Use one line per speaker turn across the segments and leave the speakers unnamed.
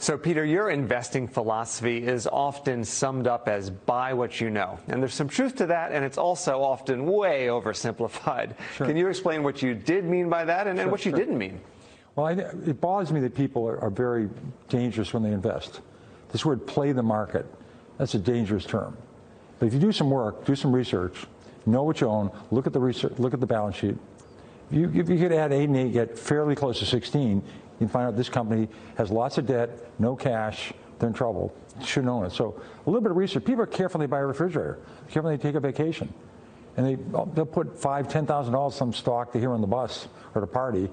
So, Peter, your investing philosophy is often summed up as buy what you know. And there's some truth to that, and it's also often way oversimplified.
Sure.
Can you explain what you did mean by that and what you didn't mean?
Well, it bothers me that people are very dangerous when they invest. This word play the market, that's a dangerous term. But if you do some work, do some research, know what you own, look at the research, look at the balance sheet. If you could add 8 and 8, get fairly close to 16, you can find out this company has lots of debt, no cash, they're in trouble. You shouldn't own it. So a little bit of research. People are careful when they buy a refrigerator, careful when they take a vacation. And they'll put $5,000, $10,000 some stock to hear on the bus or at a party.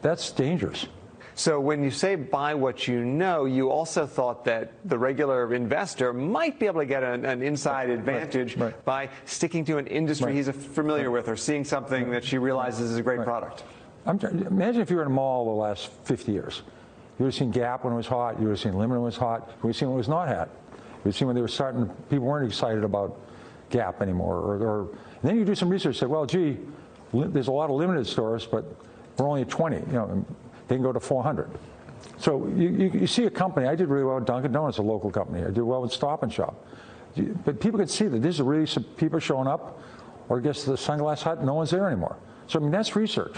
That's dangerous.
So when you say buy what you know, you also thought that the regular investor might be able to get an inside advantage by sticking to an industry he's familiar with or seeing something that she realizes is a great product.
Imagine if you were in a mall the last 50 years. You would have seen Gap when it was hot. You would have seen Limited when it was hot. You would have seen when it was not hot. You would have seen when they were starting, people weren't excited about Gap anymore. And then you do some research, say, well, gee, there's a lot of limited stores, but we're only at 20. You know, they can go to 400. So you see a company. I did really well with Dunkin' Donuts, a local company. I did well with Stop and Shop. But people could see that this is really some people showing up, or I guess the Sunglass Hut, no one's there anymore. So I mean, that's research.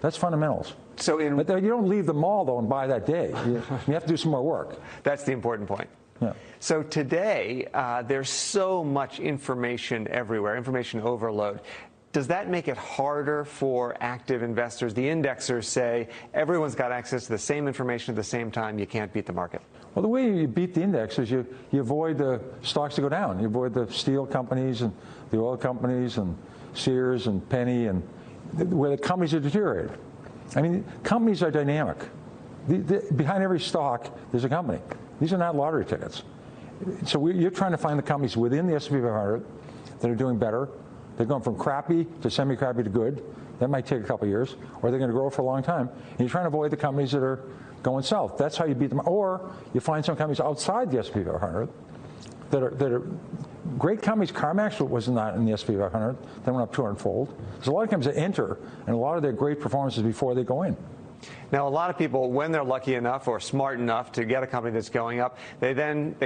That's fundamentals. But you don't leave the mall, though, and buy that day. You have to do some more work.
That's the important point.
Yeah.
So today, there's so much information everywhere, information overload. Does that make it harder for active investors? The indexers say everyone's got access to the same information at the same time. You can't beat the market.
Well, the way you beat the index is you avoid the stocks to go down. You avoid the steel companies and the oil companies and Sears and Penny and where the companies are deteriorated. I mean, companies are dynamic. Behind every stock, there's a company. These are not lottery tickets. So you're trying to find the companies within the S&P 500 that are doing better. They're going from crappy to semi-crappy to good. That might take a couple of years, or they're going to grow for a long time. And you're trying to avoid the companies that are going south. That's how you beat them. Or you find some companies outside the S&P 500 that are great companies. CarMax was not in the S&P 500. They went up 200-fold. There's a lot of companies that enter, and a lot of their great performances before they go in.
Now, a lot of people, when they're lucky enough or smart enough to get a company that's going up, they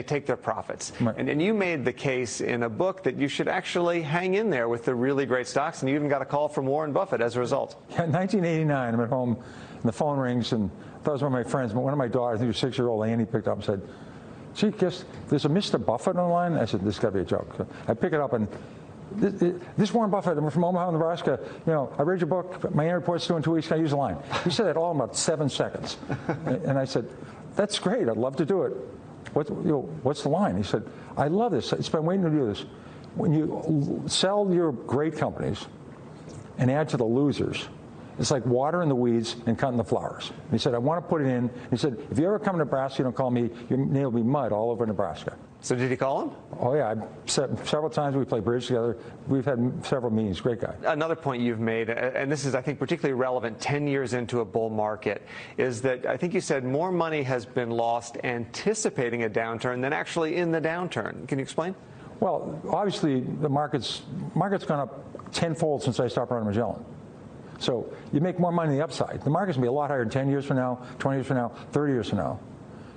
take their profits.
Right.
And you made the case in a book that you should actually hang in there with the really great stocks, and you even got a call from Warren Buffett as a result.
Yeah, in 1989, I'm at home, and the phone rings, and I thought it was one of my friends, but one of my daughters, I think it was 6-year-old Annie, picked up and said, gee, guess there's a Mr. Buffett online? I said, this has got to be a joke. So I pick it up, and this Warren Buffett, I'm from Omaha, Nebraska. You know, I read your book. My annual report's due in 2 weeks. Can I use the line? He said that all in about 7 seconds. And I said, that's great. I'd love to do it. What's the line? He said, I love this. It's been waiting to do this. When you sell your great companies and add to the losers, it's like watering the weeds and cutting the flowers. And he said, I want to put it in. He said, if you ever come to Nebraska, you don't call me, your name will be mud all over Nebraska.
So did he call him?
Oh, yeah. Several times we played bridge together. We've had several meetings. Great guy.
Another point you've made, and this is, I think, particularly relevant 10 years into a bull market, is that I think you said more money has been lost anticipating a downturn than actually in the downturn. Can you explain?
Well, obviously, the market's gone up tenfold since I stopped running Magellan. So you make more money on the upside. The market's going to be a lot higher 10 years from now, 20 years from now, 30 years from now.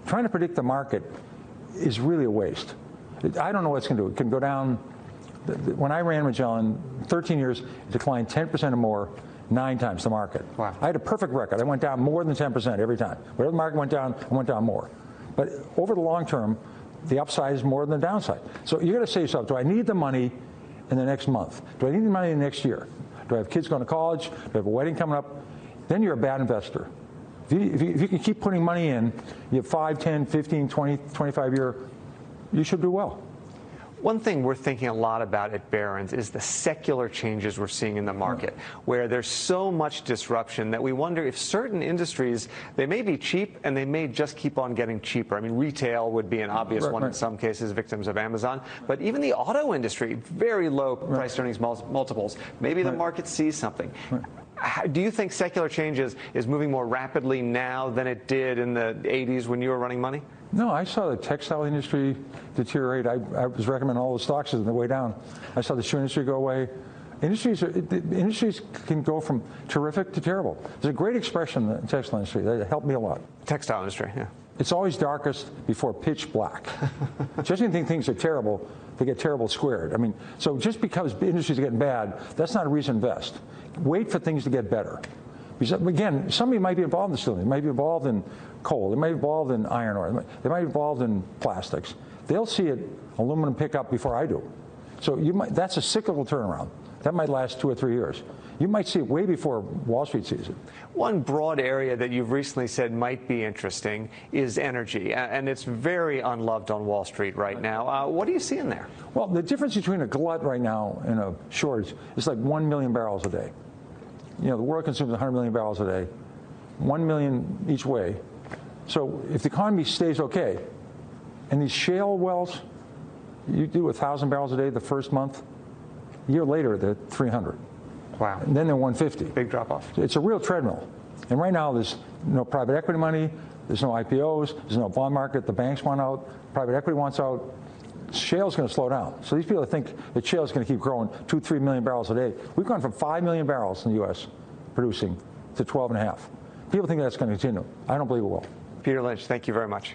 Trying to predict the market is really a waste. I don't know what it's going to do. It can go down. When I ran Magellan, 13 years, it declined 10% or more, 9 times the market.
Wow.
I had a perfect record. I went down more than 10% every time. Whatever the market went down, I went down more. But over the long term, the upside is more than the downside. So you got to say to yourself, do I need the money in the next month? Do I need the money in the next year? Do I have kids going to college? Do I have a wedding coming up? Then you're a bad investor. If you can keep putting money in, you have 5, 10, 15, 20, 25 year, you should do well.
One thing we're thinking a lot about at Barron's is the secular changes we're seeing in the market, where there's so much disruption that we wonder if certain industries, they may be cheap and they may just keep on getting cheaper. I mean, retail would be an obvious one in some cases, victims of Amazon. But even the auto industry, very low price earnings multiples. Maybe the market sees something. Do you think secular changes is moving more rapidly now than it did in the 80s when you were running money?
No, I saw the textile industry deteriorate. I was recommending all the stocks on the way down. I saw the shoe industry go away. Industries can go from terrific to terrible. There's a great expression in the textile industry that helped me a lot.
Textile industry, yeah.
it's always darkest before pitch black. Just when you think things are terrible, they get terrible squared. I mean, so just because industries are getting bad, that's not a reason to invest. Wait for things to get better. Because, again, somebody might be involved in steel, they might be involved in coal, they might be involved in iron ore, they might be involved in plastics. They'll see aluminum pick up before I do. So that's a cyclical turnaround. That might last 2 or 3 years. You might see it way before Wall Street sees it.
One broad area that you've recently said might be interesting is energy, and it's very unloved on Wall Street right now. What do you see in there?
Well, the difference between a glut right now and a shortage is like 1 million barrels a day. You know, the world consumes 100 million barrels a day, 1 million each way. So if the economy stays okay, and these shale wells, you do 1,000 barrels a day the first month, a year later they're 300.
Wow.
And then they're 150.
Big drop off.
It's a real treadmill. And right now there's no private equity money, there's no IPOs, there's no bond market, the banks want out, private equity wants out. Shale's going to slow down. So these people think that shale's going to keep growing 2-3 million barrels a day. We've gone from 5 million barrels in the U.S. producing to 12.5. People think that's going to continue. I don't believe it will.
Peter Lynch, thank you very much.